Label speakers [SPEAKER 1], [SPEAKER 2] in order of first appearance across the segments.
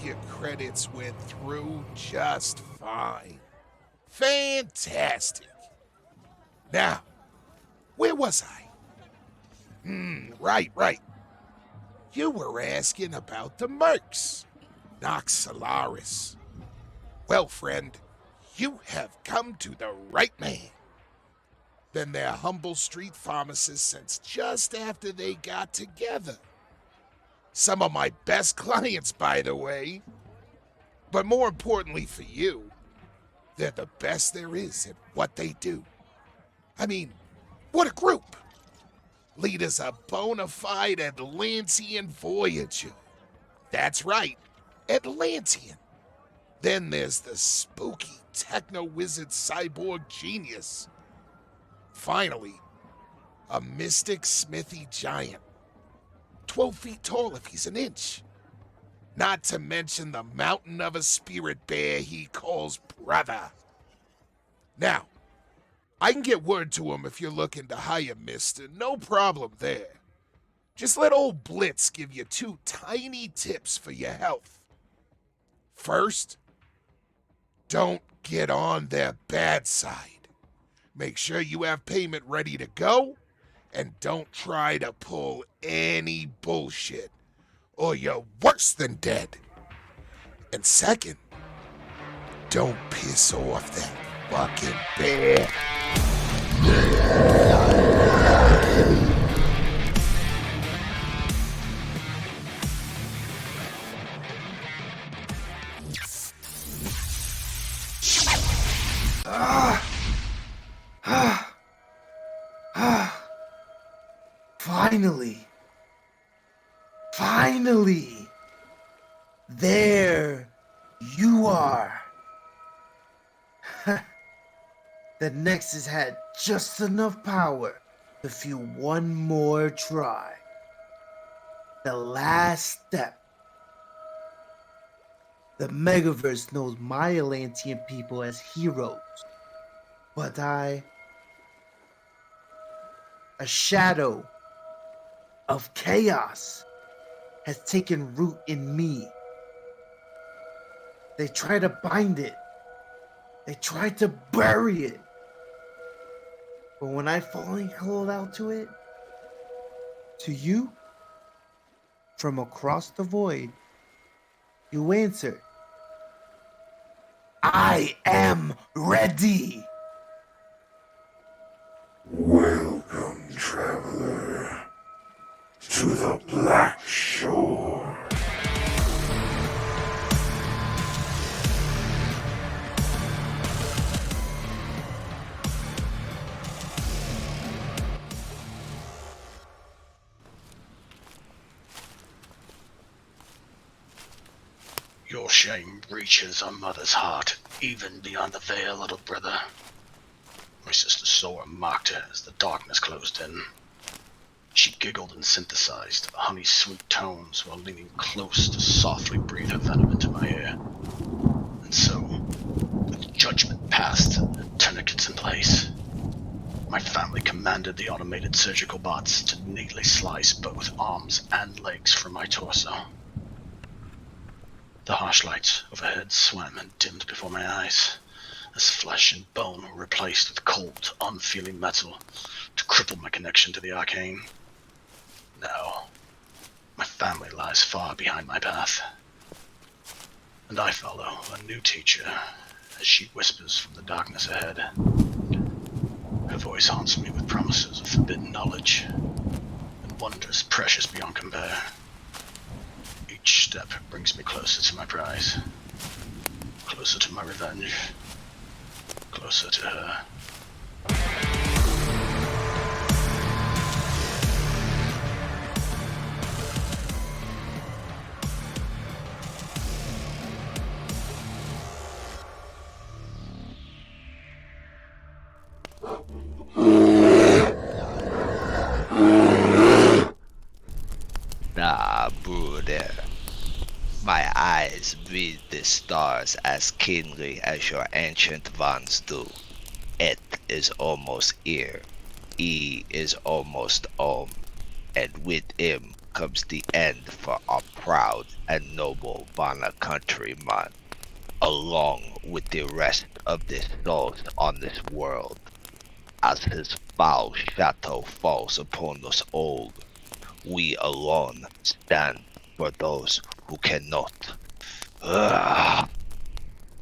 [SPEAKER 1] your credits went through just fine. Fantastic. Now, where was I? Right. You were asking about the mercs, Nox Solaris. Well, friend, you have come to the right man. Been their humble street pharmacist since just after they got together. Some of my best clients, by the way. But more importantly for you, they're the best there is at what they do. I mean, what a group! Leader's a bona fide Atlantean voyager. That's right, Atlantean. Then there's the spooky techno-wizard cyborg genius. Finally, a mystic smithy giant. 12 feet tall if he's an inch. Not to mention the mountain of a spirit bear he calls brother. Now, I can get word to him if you're looking to hire Mister. No problem there. Just let old Blitz give you 2 tiny tips for your health. First, don't get on their bad side. Make sure you have payment ready to go, and don't try to pull any bullshit, or you're worse than dead. And second, don't piss off that fucking bear.
[SPEAKER 2] Finally, there you are. The Nexus had just enough power to fuel one more try. The last step. The Megaverse knows my Atlantean people as heroes, but a shadow of chaos has taken root in me. They try to bind it. They try to bury it. But when I finally called out to it, to you, from across the void, you answered, I am ready.
[SPEAKER 3] Welcome, traveler, to the Black Shore.
[SPEAKER 4] Your shame reaches a mother's heart, even beyond the veil, little brother. My sister saw and mocked her as the darkness closed in. She giggled and synthesized honey-sweet tones while leaning close to softly breathe her venom into my ear. And so, with judgment passed and tourniquets in place, my family commanded the automated surgical bots to neatly slice both arms and legs from my torso. The harsh lights overhead swam and dimmed before my eyes, as flesh and bone were replaced with cold, unfeeling metal to cripple my connection to the arcane. Now, my family lies far behind my path, and I follow a new teacher as she whispers from the darkness ahead. Her voice haunts me with promises of forbidden knowledge and wonders precious beyond compare. Each step brings me closer to my prize, closer to my revenge, closer to her.
[SPEAKER 5] Nah, brother. My eyes read the stars as keenly as your ancient ones do. It is almost here. E is almost home. And with him comes the end for our proud and noble Vana countryman, along with the rest of the souls on this world. As his foul shadow falls upon us all, we alone stand for those who cannot. Ugh.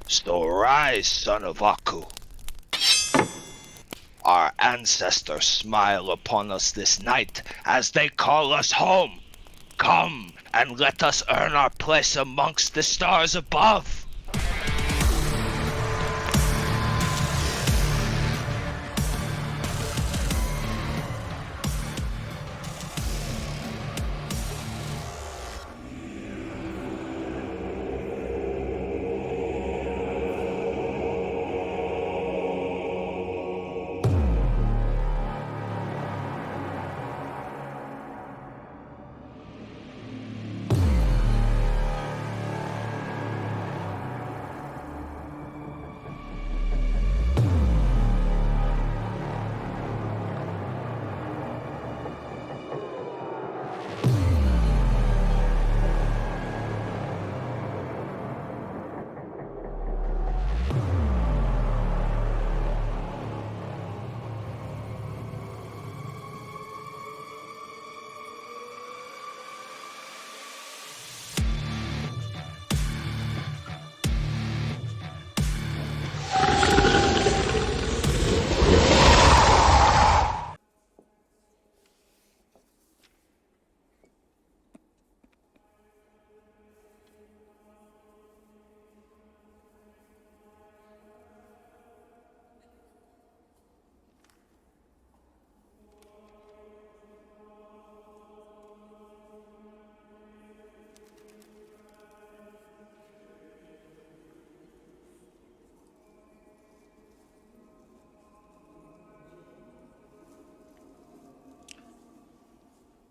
[SPEAKER 5] So rise, son of Aku. Our ancestors smile upon us this night as they call us home. Come and let us earn our place amongst the stars above.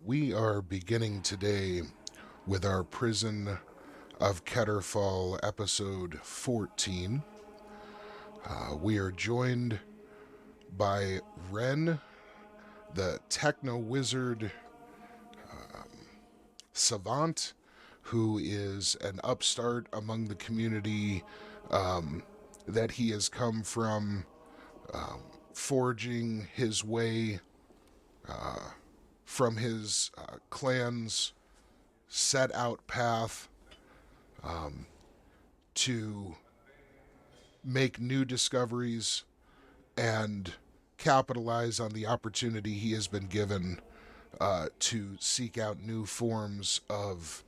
[SPEAKER 1] We are beginning today with our Prison of KeterFall episode 14. We are joined by Ren, the techno wizard savant, who is an upstart among the community that he has come from, forging his way from his clan's set out path to make new discoveries and capitalize on the opportunity he has been given to seek out new forms of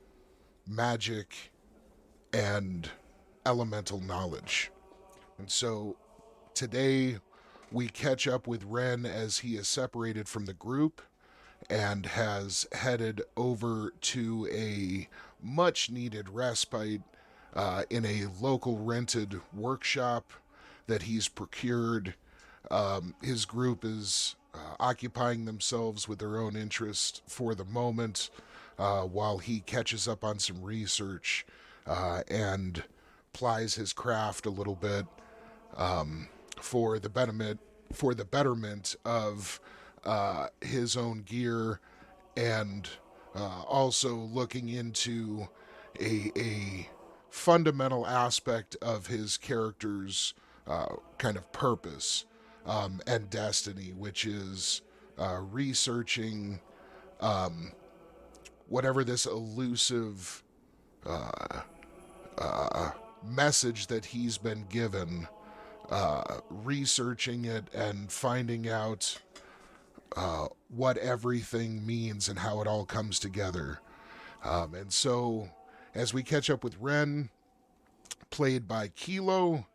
[SPEAKER 1] magic and elemental knowledge. And so today we catch up with Ren as he is separated from the group and has headed over to a much needed respite in a local rented workshop that he's procured. His group is occupying themselves with their own interests for the moment while he catches up on some research and plies his craft a little bit for the betterment of his own gear, and also looking into a fundamental aspect of his character's kind of purpose and destiny, which is researching whatever this elusive message that he's been given, researching it and finding out what everything means and how it all comes together. And so, as we catch up with Ren, played by Kilo,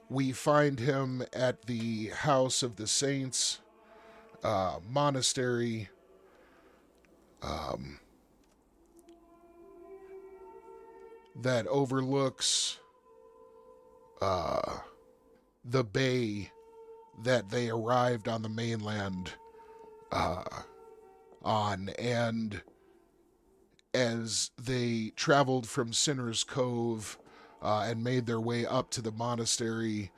[SPEAKER 1] we find him at the House of the Saints monastery, that overlooks the bay that they arrived on the mainland on. And as they traveled from Sinner's Cove and made their way up to the monastery,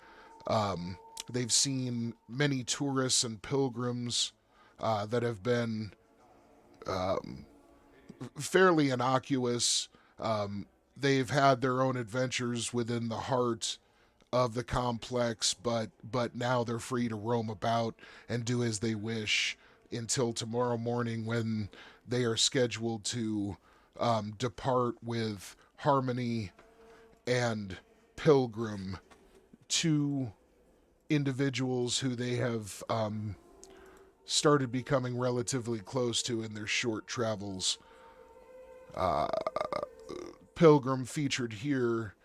[SPEAKER 1] they've seen many tourists and pilgrims that have been fairly innocuous. They've had their own adventures within the heart of the complex, but now they're free to roam about and do as they wish until tomorrow morning when they are scheduled to depart with Harmony and Pilgrim, two individuals who they have started becoming relatively close to in their short travels. Pilgrim, featured here,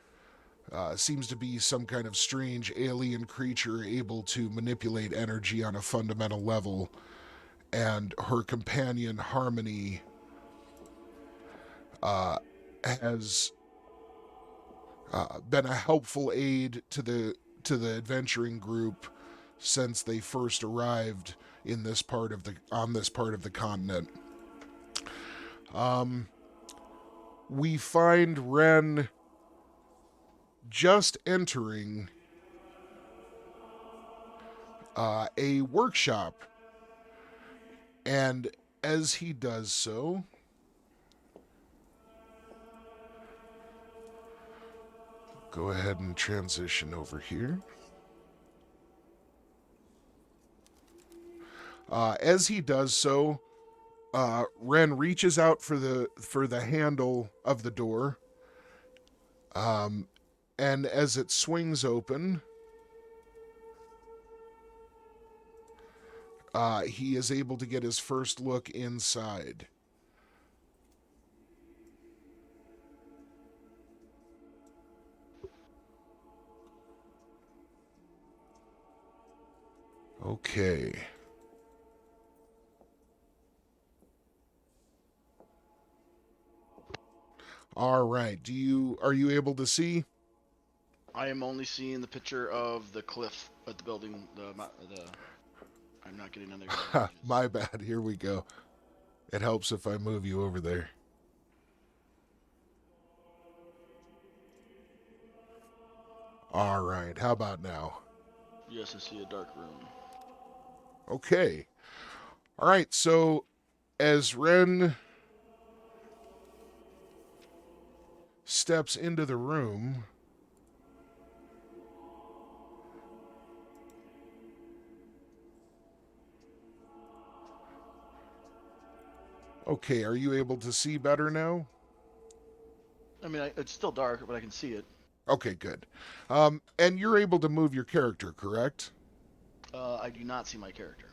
[SPEAKER 1] seems to be some kind of strange alien creature able to manipulate energy on a fundamental level, and her companion Harmony has been a helpful aid to the adventuring group since they first arrived in this part of the continent. We find Ren just entering a workshop, and as he does so, go ahead and transition over here. As he does so, Ren reaches out for the handle of the door, and as it swings open, he is able to get his first look inside. Okay. All right. Are you able to see?
[SPEAKER 4] I am only seeing the picture of the cliff at the building. I'm not getting on there.
[SPEAKER 1] My bad. Here we go. It helps if I move you over there. All right. How about now?
[SPEAKER 4] Yes, I see a dark room.
[SPEAKER 1] Okay. All right. So as Ren steps into the room, okay, are you able to see better now?
[SPEAKER 4] I mean, it's still dark, but I can see it.
[SPEAKER 1] Okay, good. And you're able to move your character, correct?
[SPEAKER 4] I do not see my character.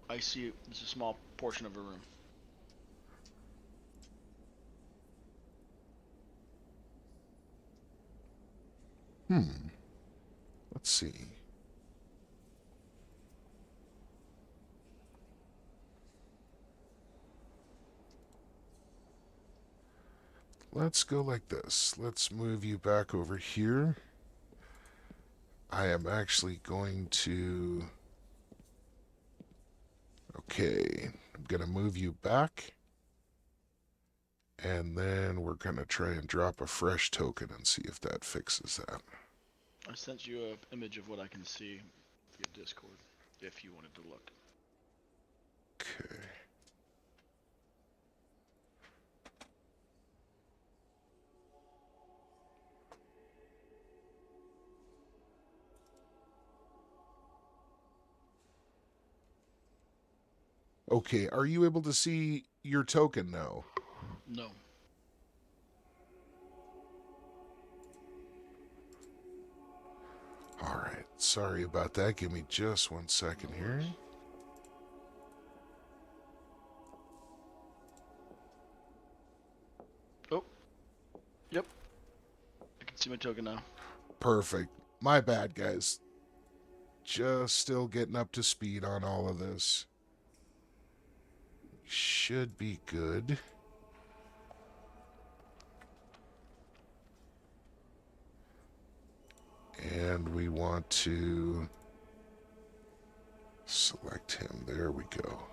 [SPEAKER 4] I see it's a small portion of a room.
[SPEAKER 1] Let's see. Let's go like this. Let's move you back over here. I am actually going to... Okay, I'm going to move you back. And then we're going to try and drop a fresh token and see if that fixes that.
[SPEAKER 4] I sent you an image of what I can see via Discord, if you wanted to look.
[SPEAKER 1] Okay. Okay, are you able to see your token now?
[SPEAKER 4] No.
[SPEAKER 1] All right, sorry about that. Give me just 1 second here.
[SPEAKER 4] Oh. Yep. I can see my token now.
[SPEAKER 1] Perfect. My bad, guys. Just still getting up to speed on all of this. Should be good. And we want to select him. There we go.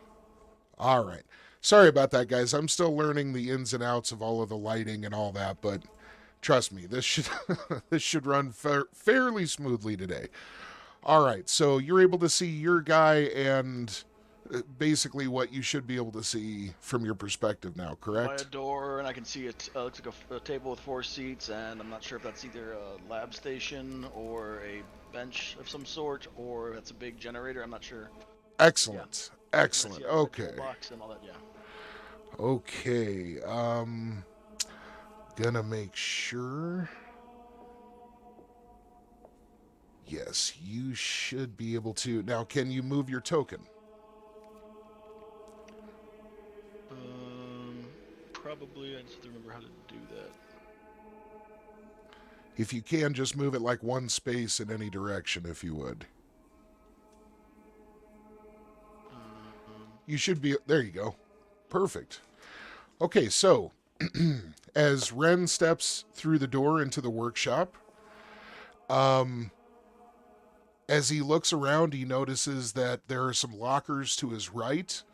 [SPEAKER 1] All right. Sorry about that, guys. I'm still learning the ins and outs of all of the lighting and all that, but trust me, this should this should run fairly smoothly today. All right. So you're able to see your guy and basically what you should be able to see from your perspective now,
[SPEAKER 6] By
[SPEAKER 1] correct?
[SPEAKER 6] a door, and I can see it looks like a table with 4 seats, and I'm not sure if that's either a lab station or a bench of some sort, or that's a big generator. I'm not sure.
[SPEAKER 1] Excellent.
[SPEAKER 6] I
[SPEAKER 1] Excellent.
[SPEAKER 6] see a
[SPEAKER 1] Okay.
[SPEAKER 6] toolbox and all that. Yeah.
[SPEAKER 1] Okay. Gonna make sure. Yes, you should be able to. Now, can you move your token?
[SPEAKER 6] Probably. I just have to remember how to do that.
[SPEAKER 1] If you can, just move it like one space in any direction, if you would. You should be. There you go. Perfect. Okay, so as Ren steps through the door into the workshop, as he looks around, he notices that there are some lockers to his right.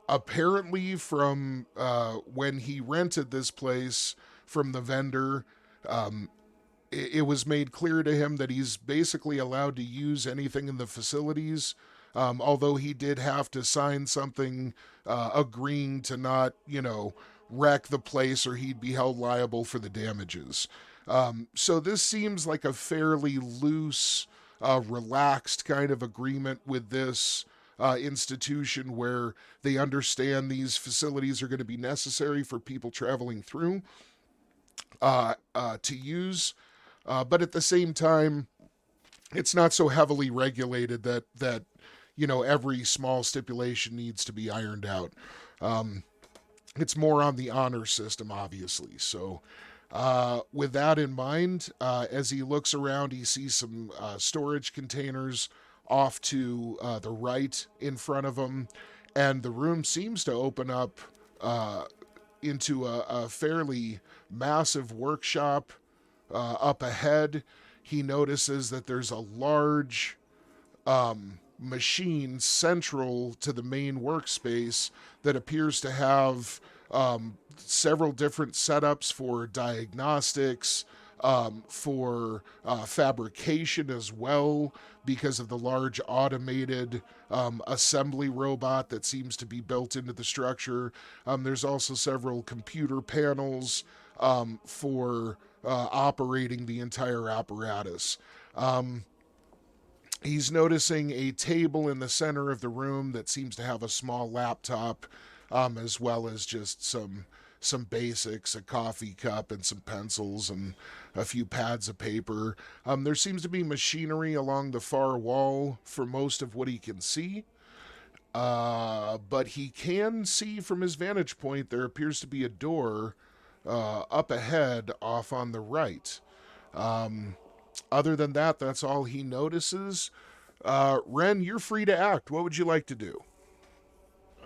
[SPEAKER 1] Apparently, from when he rented this place from the vendor, it was made clear to him that he's basically allowed to use anything in the facilities, although he did have to sign something agreeing to not, wreck the place or he'd be held liable for the damages. So this seems like a fairly loose, relaxed kind of agreement with this institution where they understand these facilities are going to be necessary for people traveling through to use. But at the same time, it's not so heavily regulated that every small stipulation needs to be ironed out. It's more on the honor system, obviously. So, with that in mind, as he looks around, he sees some storage containers off to the right in front of him, and the room seems to open up into a fairly massive workshop up ahead. He notices that there's a large machine central to the main workspace that appears to have several different setups for diagnostics, for fabrication as well, because of the large automated assembly robot that seems to be built into the structure. There's also several computer panels for operating the entire apparatus. He's noticing a table in the center of the room that seems to have a small laptop, as well as just some basics, a coffee cup and some pencils and a few pads of paper. There seems to be machinery along the far wall for most of what he can see. But he can see from his vantage point there appears to be a door up ahead off on the right. Other than that, that's all he notices. Ren, you're free to act. What would you like to do?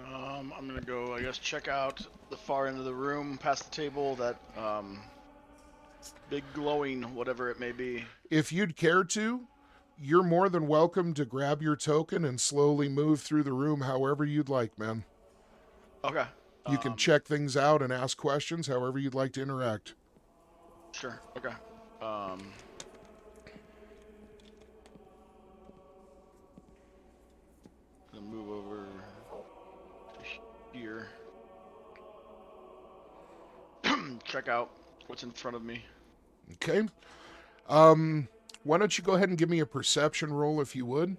[SPEAKER 6] I'm gonna go, I guess, check out the far end of the room, past the table, that big glowing whatever it may be.
[SPEAKER 1] If you'd care to, you're more than welcome to grab your token and slowly move through the room however you'd like, man.
[SPEAKER 6] Okay.
[SPEAKER 1] You can check things out and ask questions however you'd like to interact.
[SPEAKER 6] Sure. Okay. Gonna move over to here. Check out what's in front of me.
[SPEAKER 1] Okay. Why don't you go ahead and give me a perception roll if you would?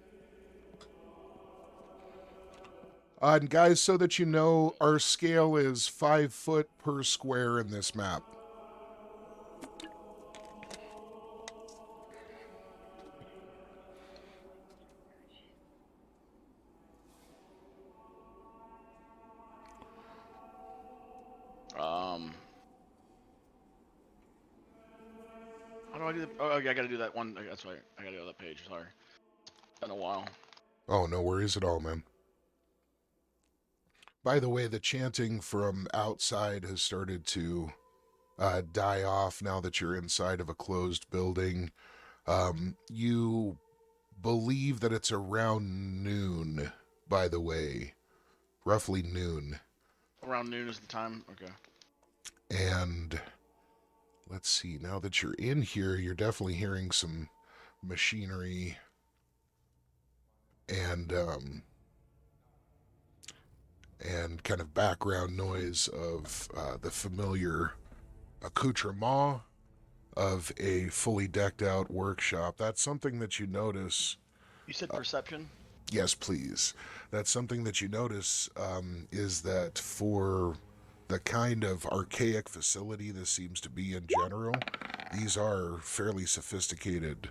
[SPEAKER 1] And guys, so that you know, our scale is 5 foot per square in this map.
[SPEAKER 6] How do I do the? Oh, okay, I gotta do that one. That's right. I gotta go to that page. Sorry. It's been a while.
[SPEAKER 1] Oh, no worries at all, man. By the way, the chanting from outside has started to die off now that you're inside of a closed building. You believe that it's around noon, by the way. Roughly noon.
[SPEAKER 6] Around noon is the time. Okay.
[SPEAKER 1] And let's see, now that you're in here, you're definitely hearing some machinery and and kind of background noise of the familiar accoutrement of a fully decked out workshop. That's something that you notice.
[SPEAKER 6] You said perception?
[SPEAKER 1] Yes, please. That's something that you notice is that for the kind of archaic facility this seems to be in general, these are fairly sophisticated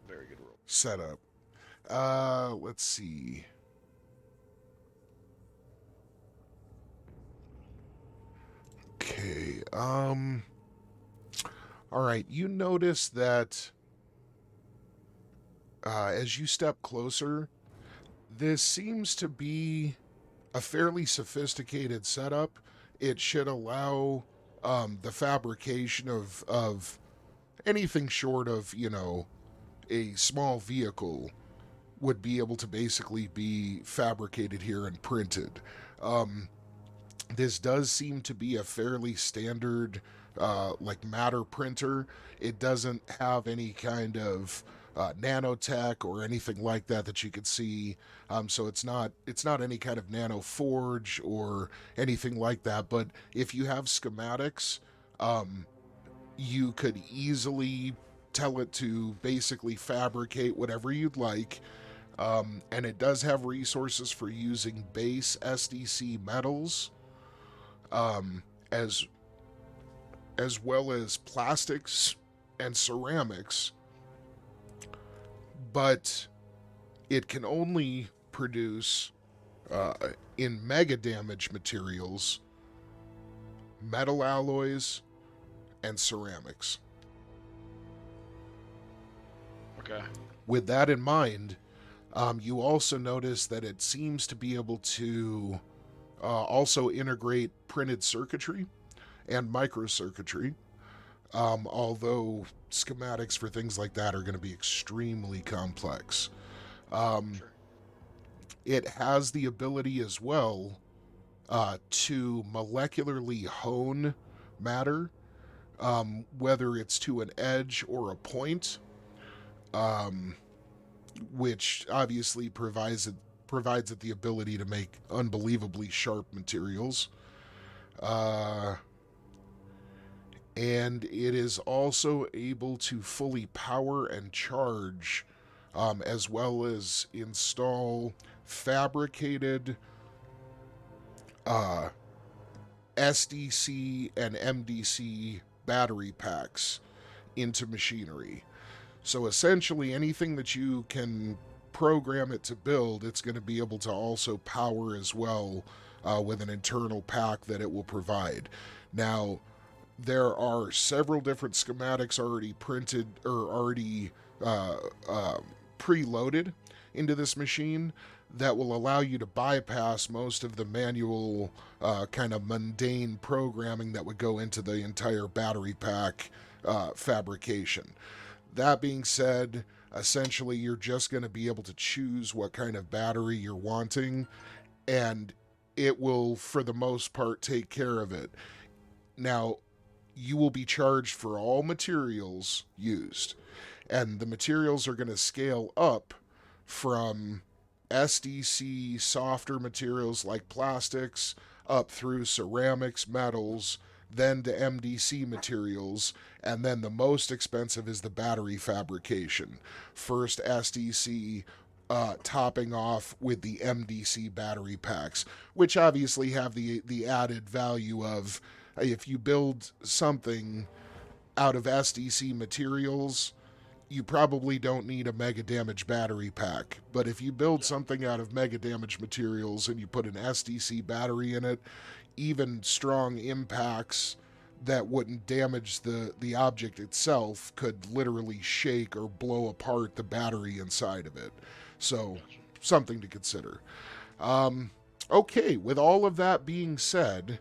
[SPEAKER 6] Very good roll.
[SPEAKER 1] setup. Let's see. Okay. All right. You notice that as you step closer, this seems to be a fairly sophisticated setup. It should allow the fabrication of anything short of, a small vehicle would be able to basically be fabricated here and printed. This does seem to be a fairly standard, like matter printer. It doesn't have any kind of nanotech or anything like that you could see. So it's not any kind of nano forge or anything like that. But if you have schematics, you could easily tell it to basically fabricate whatever you'd like. And it does have resources for using base SDC metals, as well as plastics and ceramics, but it can only produce in mega damage materials, metal alloys, and ceramics.
[SPEAKER 6] Okay.
[SPEAKER 1] With that in mind, you also notice that it seems to be able to also integrate printed circuitry and microcircuitry, although schematics for things like that are going to be extremely complex.
[SPEAKER 6] Sure.
[SPEAKER 1] It has the ability as well to molecularly hone matter, whether it's to an edge or a point, which obviously provides it the ability to make unbelievably sharp materials. And it is also able to fully power and charge, as well as install fabricated SDC and MDC battery packs into machinery. So essentially anything that you can program it to build, it's going to be able to also power as well, with an internal pack that it will provide. Now, there are several different schematics already printed or already preloaded into this machine that will allow you to bypass most of the manual, kind of mundane programming that would go into the entire battery pack fabrication. That being said, essentially you're just going to be able to choose what kind of battery you're wanting, and it will, for the most part, take care of it. Now, you will be charged for all materials used, and the materials are going to scale up from SDC softer materials like plastics up through ceramics, metals, then to MDC materials, and then the most expensive is the battery fabrication. First SDC, topping off with the MDC battery packs, which obviously have the added value of, if you build something out of SDC materials, you probably don't need a mega damage battery pack. But if you build something out of mega damage materials and you put an SDC battery in it, even strong impacts that wouldn't damage the object itself could literally shake or blow apart the battery inside of it. So, something to consider. Okay, with all of that being said,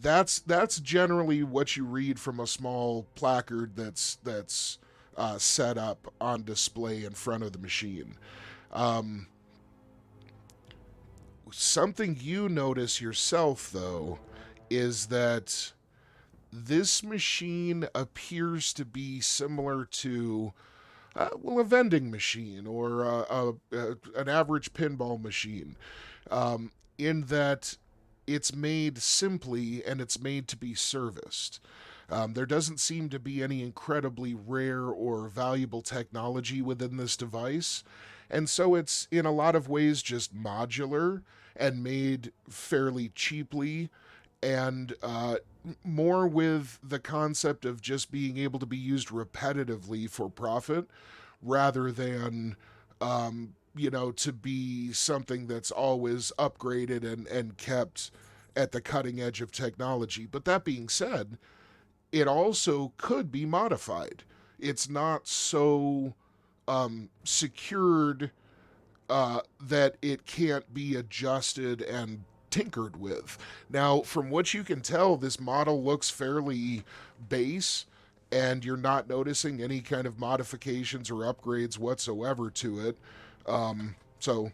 [SPEAKER 1] that's generally what you read from a small placard that's set up on display in front of the machine. Something you notice yourself, though, is that this machine appears to be similar to a vending machine or an average pinball machine, in that it's made simply and it's made to be serviced. There doesn't seem to be any incredibly rare or valuable technology within this device. And so it's in a lot of ways just modular and made fairly cheaply, and more with the concept of just being able to be used repetitively for profit rather than, to be something that's always upgraded and kept at the cutting edge of technology. But that being said, it also could be modified. It's not so secured that it can't be adjusted and tinkered with. Now, from what you can tell, this model looks fairly base, and you're not noticing any kind of modifications or upgrades whatsoever to it. So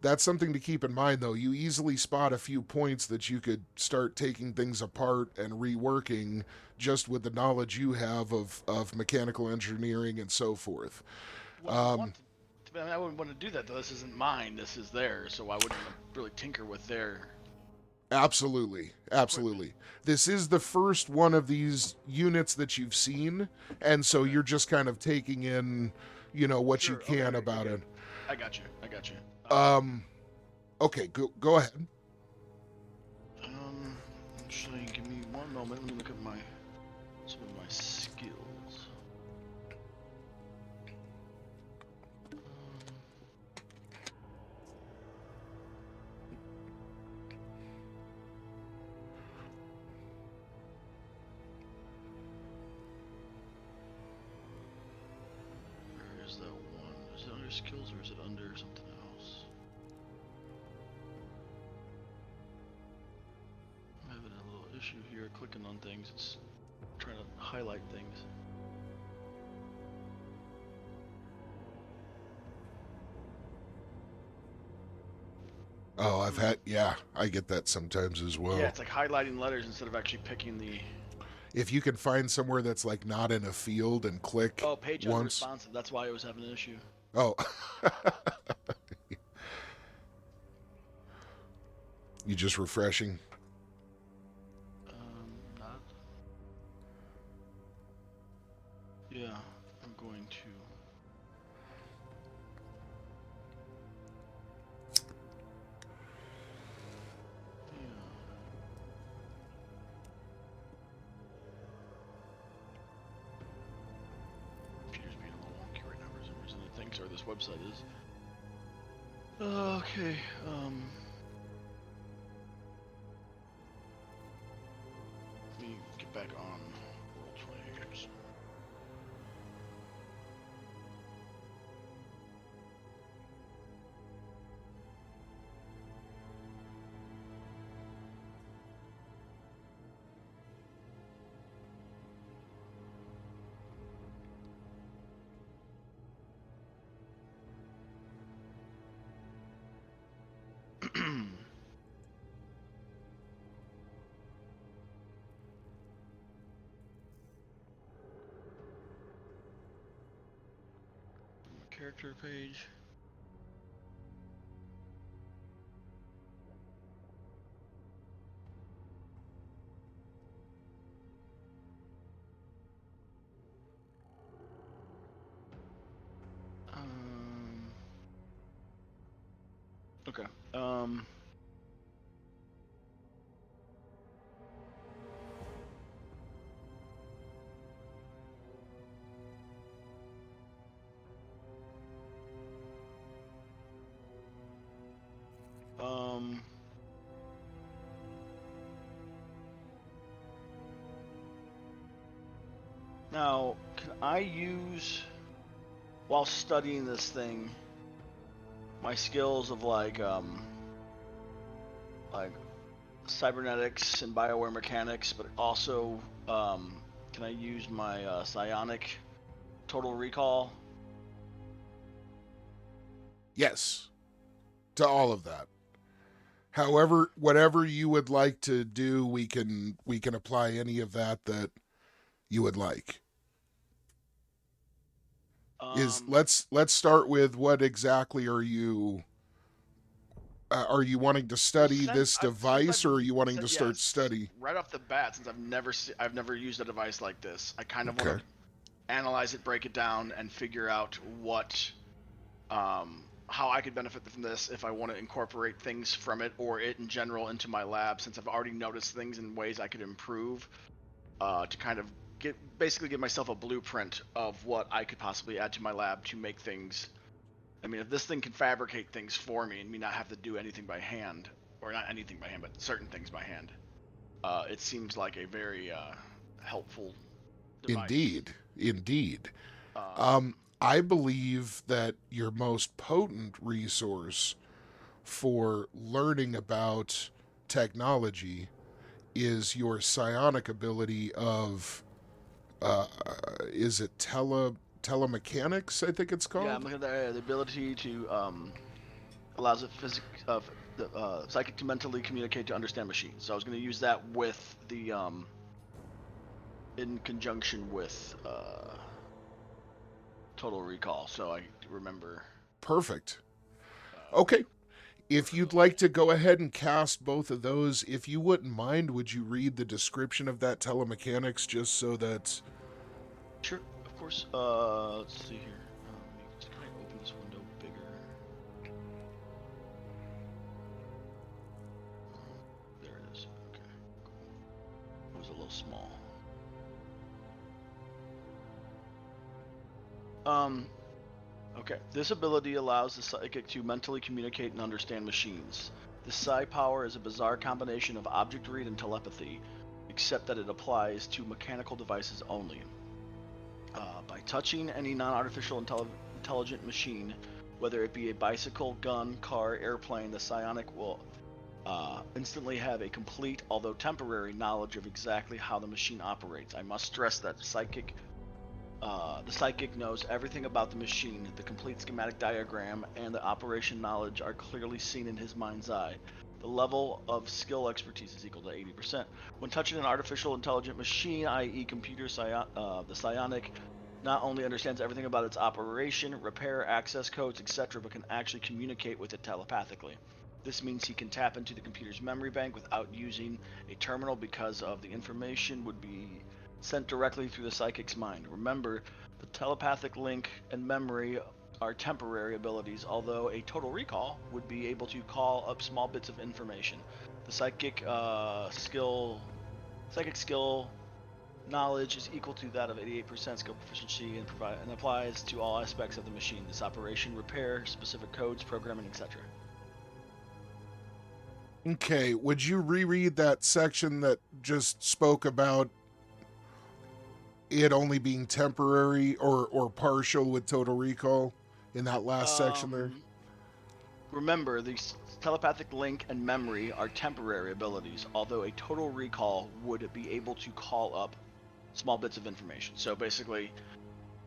[SPEAKER 1] that's something to keep in mind, though. You easily spot a few points that you could start taking things apart and reworking just with the knowledge you have of mechanical engineering and so forth.
[SPEAKER 6] I wouldn't want to do that though. This isn't mine. This is theirs, so I wouldn't really tinker with their.
[SPEAKER 1] Absolutely. This is the first one of these units that you've seen, and so you're just kind of taking in, what
[SPEAKER 6] Sure,
[SPEAKER 1] you can about it.
[SPEAKER 6] I got you.
[SPEAKER 1] Okay, go ahead.
[SPEAKER 6] Actually, give me one moment. Let me look at some of my skills. Where is that one? Is it under skills or is it under something else? I'm having a little issue here clicking on things. It's trying to highlight things.
[SPEAKER 1] Oh, I get that sometimes as well.
[SPEAKER 6] Yeah, it's like highlighting letters instead of actually picking the.
[SPEAKER 1] If you can find somewhere that's like not in a field and click
[SPEAKER 6] Page
[SPEAKER 1] once.
[SPEAKER 6] unresponsive. That's why I was having an issue.
[SPEAKER 1] Oh. You just refreshing?
[SPEAKER 6] Not. Yeah, I'm going to. Computer's being a little wonky right now for some reason. It thinks or this website is. Okay. Let me get back on Roll20 games. Character page. Okay. Now, can I use, while studying this thing, my skills of like cybernetics and bioware mechanics, but also can I use my psionic total recall?
[SPEAKER 1] Yes. To all of that. However, whatever you would like to do, we can apply any of that you would like. Let's start with what exactly are you wanting to
[SPEAKER 6] Well,
[SPEAKER 1] study this device, or are you wanting to start study?
[SPEAKER 6] right off the bat, since I've never used a device like this, I kind of want
[SPEAKER 1] Okay.
[SPEAKER 6] to analyze it, break it down, and figure out what how I could benefit from this if I want to incorporate things from it or it in general into my lab, since I've already noticed things in ways I could improve, to kind of basically give myself a blueprint of what I could possibly add to my lab to make things. I mean, if this thing can fabricate things for me and me not have to do anything by hand, or not anything by hand, but certain things by hand, it seems like a very helpful device.
[SPEAKER 1] Indeed.
[SPEAKER 6] Um,
[SPEAKER 1] I believe that your most potent resource for learning about technology is your psionic ability of is it telemechanics, I think it's called.
[SPEAKER 6] yeah, I'm looking at the ability to allows it psychic to mentally communicate to understand machines. So I was going to use that with the in conjunction with Total Recall, so I remember.
[SPEAKER 1] Perfect. Okay. If you'd like to go ahead and cast both of those, if you wouldn't mind, would you read the description of that telemechanics just so that...
[SPEAKER 6] Sure, of course. Let's see here. Can I open this window bigger? There it is. Okay, cool. It was a little small. Okay. This ability allows the psychic to mentally communicate and understand machines. The psi power is a bizarre combination of object read and telepathy, except that it applies to mechanical devices only. By touching any non-artificial intelligent machine, whether it be a bicycle, gun, car, airplane, the psionic will instantly have a complete, although temporary, knowledge of exactly how the machine operates. I must stress that the psychic knows everything about the machine. The complete schematic diagram and the operation knowledge are clearly seen in his mind's eye. The level of skill expertise is equal to 80%. When touching an artificial intelligent machine, i.e. computer, the psionic not only understands everything about its operation, repair, access codes, etc., but can actually communicate with it telepathically. This means he can tap into the computer's memory bank without using a terminal because of the information would be sent directly through the psychic's mind. Remember, the telepathic link and memory are temporary abilities, although a total recall would be able to call up small bits of information. The psychic skill knowledge is equal to that of 88% skill proficiency and applies to all aspects of the machine. This operation, repair, specific codes, programming, etc.
[SPEAKER 1] Okay, would you reread that section that just spoke about it only being temporary or partial with total recall in that last section there?
[SPEAKER 6] Remember, the telepathic link and memory are temporary abilities, although a total recall would be able to call up small bits of information. So basically,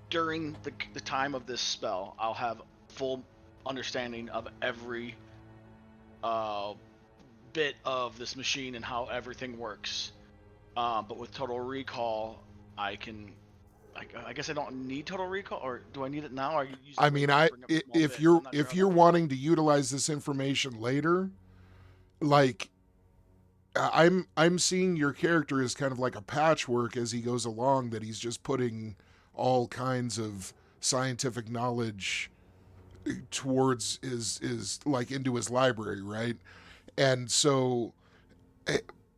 [SPEAKER 6] during the time of this spell, I'll have full understanding of every bit of this machine and how everything works. But with total recall, I guess I don't need total recall, or do I need it now? Or you
[SPEAKER 1] I mean, if you're wanting to utilize this information later, like I'm seeing your character as kind of like a patchwork as he goes along, that he's just putting all kinds of scientific knowledge towards his like into his library, right? And so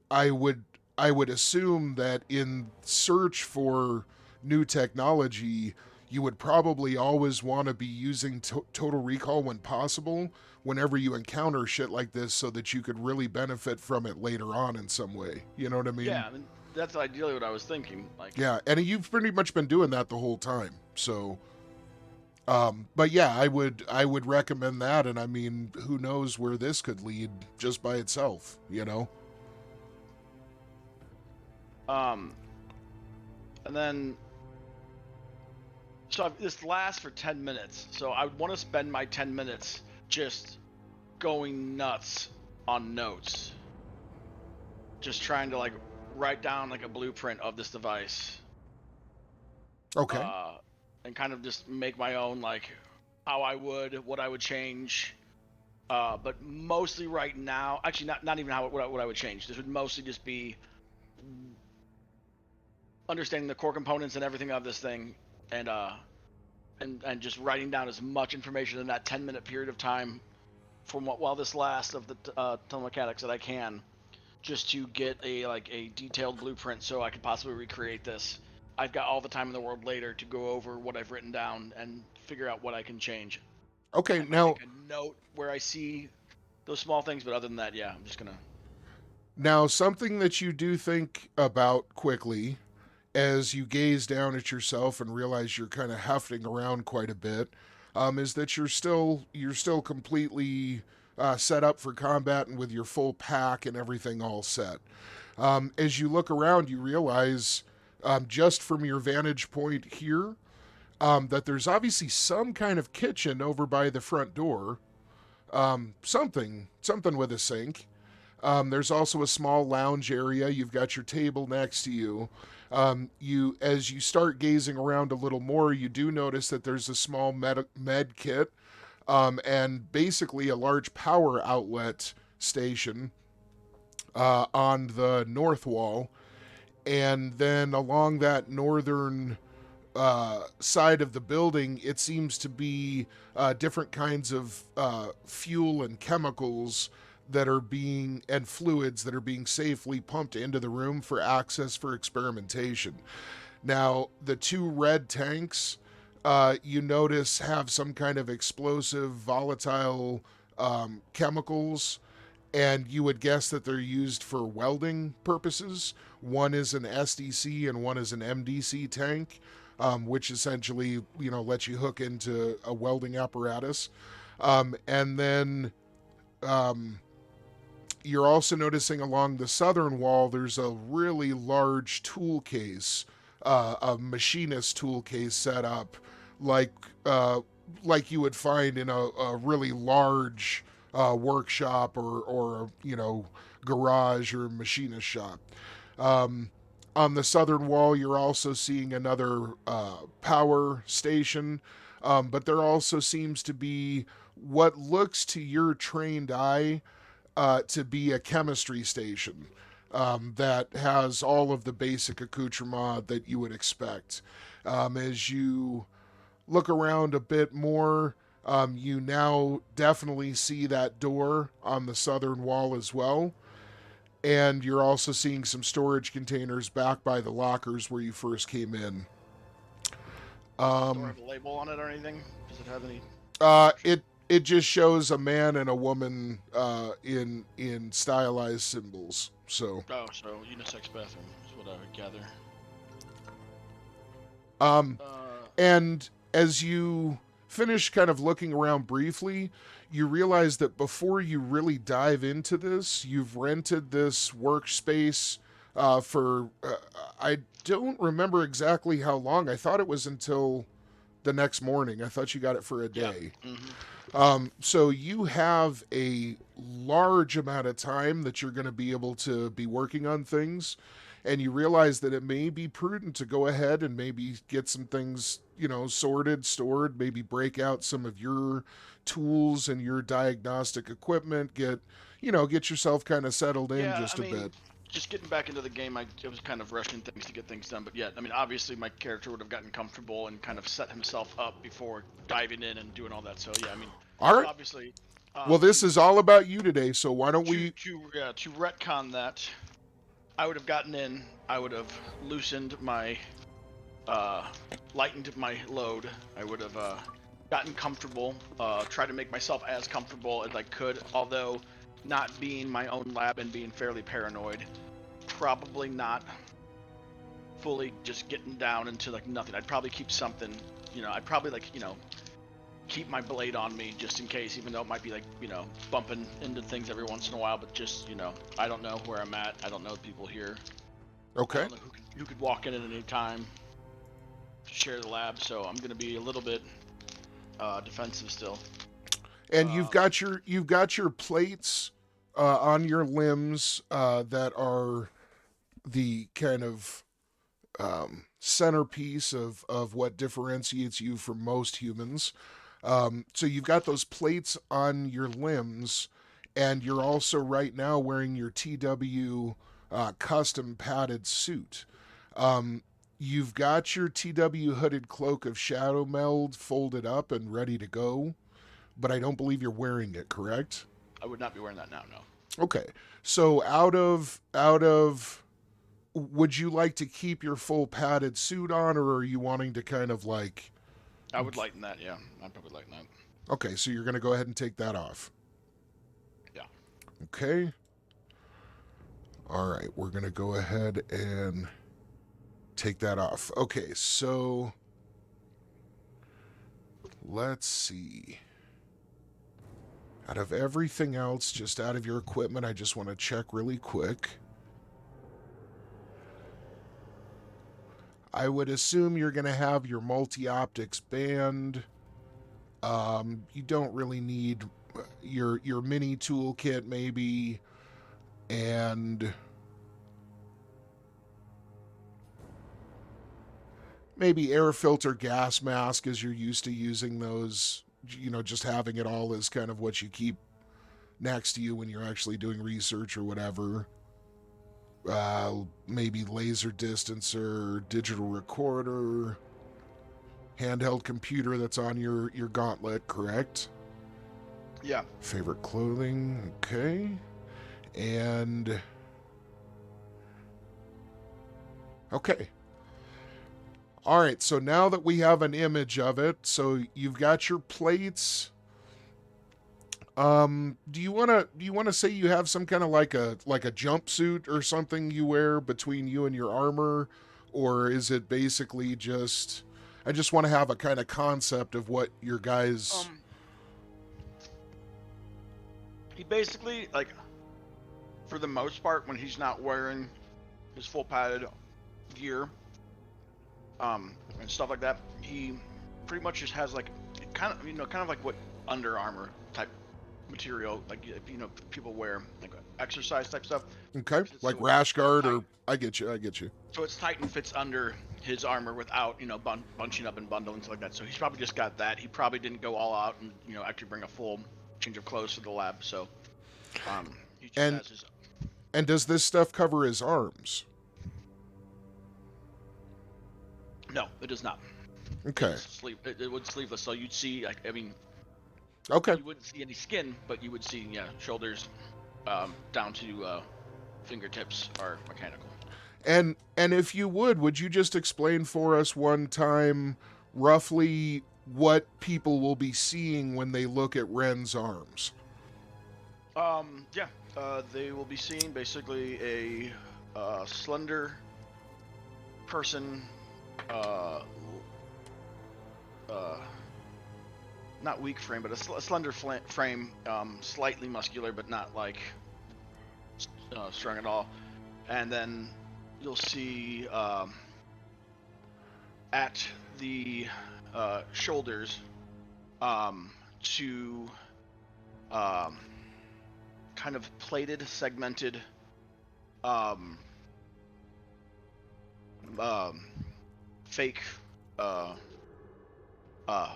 [SPEAKER 1] I would assume that in search for new technology, you would probably always want to be using total recall when possible, whenever you encounter shit like this, so that you could really benefit from it later on in some way. You know what I mean?
[SPEAKER 6] Yeah, I mean, that's ideally what I was thinking. Like,
[SPEAKER 1] yeah, and you've pretty much been doing that the whole time. So, but yeah, I would recommend that. And I mean, who knows where this could lead just by itself, you know?
[SPEAKER 6] And then, so this lasts for 10 minutes. So I would want to spend my 10 minutes just going nuts on notes. Just trying to like write down like a blueprint of this device.
[SPEAKER 1] Okay.
[SPEAKER 6] and kind of just make my own, like, how I would, what I would change. But mostly right now, actually not even what I would change. This would mostly just be understanding the core components and everything of this thing, and just writing down as much information in that 10-minute period of time from while this lasts of the telemechanics that I can, just to get a detailed blueprint so I could possibly recreate this. I've got all the time in the world later to go over what I've written down and figure out what I can change.
[SPEAKER 1] Okay,
[SPEAKER 6] I might
[SPEAKER 1] now
[SPEAKER 6] make a note where I see those small things, but other than that, yeah, I'm just gonna.
[SPEAKER 1] now something that you do think about quickly as you gaze down at yourself and realize you're kind of hefting around quite a bit, is that you're still completely set up for combat and with your full pack and everything all set. As you look around, you realize just from your vantage point here that there's obviously some kind of kitchen over by the front door. Something with a sink. There's also a small lounge area. You've got your table next to you. As you start gazing around a little more, you do notice that there's a small med kit, and basically a large power outlet station on the north wall. And then along that northern side of the building, it seems to be different kinds of fuel and chemicals that are being, and fluids that are being safely pumped into the room for access for experimentation. Now, the two red tanks, you notice, have some kind of explosive, volatile chemicals, and you would guess that they're used for welding purposes. One is an SDC and one is an MDC tank, which essentially, lets you hook into a welding apparatus. And then you're also noticing along the southern wall, there's a really large tool case, a machinist tool case set up like you would find in a really large workshop or garage or machinist shop. On the southern wall, you're also seeing another power station, but there also seems to be what looks to your trained eye to be a chemistry station that has all of the basic accoutrement that you would expect. As you look around a bit more, you now definitely see that door on the southern wall as well. And you're also seeing some storage containers back by the lockers where you first came in.
[SPEAKER 6] Do I have a label on it or anything? Does it have any?
[SPEAKER 1] It just shows a man and a woman in stylized symbols. So.
[SPEAKER 6] Oh, so unisex bathroom is what I would gather.
[SPEAKER 1] And as you finish kind of looking around briefly, you realize that before you really dive into this, you've rented this workspace for, I don't remember exactly how long. I thought it was until the next morning. I thought you got it for a day.
[SPEAKER 6] Yeah. Mm-hmm.
[SPEAKER 1] So you have a large amount of time that you're going to be able to be working on things. And you realize that it may be prudent to go ahead and maybe get some things, sorted, stored, maybe break out some of your tools and your diagnostic equipment, get yourself kind of settled in a bit.
[SPEAKER 6] Just getting back into the game, I was kind of rushing things to get things done, but yet, obviously my character would have gotten comfortable and kind of set himself up before diving in and doing all that. So yeah,
[SPEAKER 1] all right.
[SPEAKER 6] Obviously.
[SPEAKER 1] Well, this is all about you today, so why don't we?
[SPEAKER 6] To retcon that, I would have gotten in. I would have loosened my, lightened my load. I would have gotten comfortable. Tried to make myself as comfortable as I could, although not being my own lab and being fairly paranoid. Probably not fully just getting down into nothing. I'd probably keep something. I'd probably keep my blade on me just in case, even though it might be bumping into things every once in a while, but just, I don't know where I'm at. I don't know the people here.
[SPEAKER 1] Okay.
[SPEAKER 6] I don't know who could walk in at any time to share the lab, so I'm going to be a little bit defensive still.
[SPEAKER 1] And you've got your plates on your limbs that are the kind of centerpiece of what differentiates you from most humans. So you've got those plates on your limbs, and you're also right now wearing your TW custom padded suit. You've got your TW hooded cloak of shadow meld folded up and ready to go, but I don't believe you're wearing it, correct?
[SPEAKER 6] I would not be wearing that now. No.
[SPEAKER 1] Okay. So out of would you like to keep your full padded suit on, or are you wanting to kind of like...
[SPEAKER 6] I would lighten that. Yeah, I'd probably lighten that.
[SPEAKER 1] Okay, so you're going to go ahead and take that off.
[SPEAKER 6] Yeah.
[SPEAKER 1] Okay. All right, we're going to go ahead and take that off. Okay, so let's see. Out of everything else, just out of your equipment, I just want to check really quick. I would assume you're going to have your multi-optics band. You don't really need your mini toolkit, maybe, and maybe air filter gas mask, as you're used to using those. You know, just having it all as kind of what you keep next to you when you're actually doing research or whatever. Maybe laser distancer, digital recorder, handheld computer that's on your gauntlet, correct?
[SPEAKER 6] Yeah.
[SPEAKER 1] Favorite clothing, okay. And okay. All right, so now that we have an image of it, so you've got your plates. Do you wanna say you have some kind of like a jumpsuit or something you wear between you and your armor, or is it basically just... I just want to have a kind of concept of what your guys...
[SPEAKER 6] He basically, like, for the most part, when he's not wearing his full padded gear, and stuff like that, he pretty much just has like kind of like what Under Armour type material, like, you know, people wear, like exercise type stuff.
[SPEAKER 1] Okay, like
[SPEAKER 6] so
[SPEAKER 1] rash guard,
[SPEAKER 6] tight.
[SPEAKER 1] or I get you.
[SPEAKER 6] So it's tight and fits under his armor without, you know, bunching up and bundling and stuff like that. So he's probably just got that. He probably didn't go all out and, you know, actually bring a full change of clothes to the lab. So he just has his...
[SPEAKER 1] And does this stuff cover his arms?
[SPEAKER 6] No, it does not.
[SPEAKER 1] Okay.
[SPEAKER 6] It would sleeveless, so you'd see, like, I mean,
[SPEAKER 1] okay,
[SPEAKER 6] you wouldn't see any skin, but you would see, yeah, shoulders down to fingertips are mechanical.
[SPEAKER 1] And if you would you just explain for us one time roughly what people will be seeing when they look at Ren's arms?
[SPEAKER 6] Yeah, they will be seeing basically a slender person, not weak frame, but a slender frame, slightly muscular, but not like strong at all. And then you'll see at the shoulders two kind of plated, segmented fake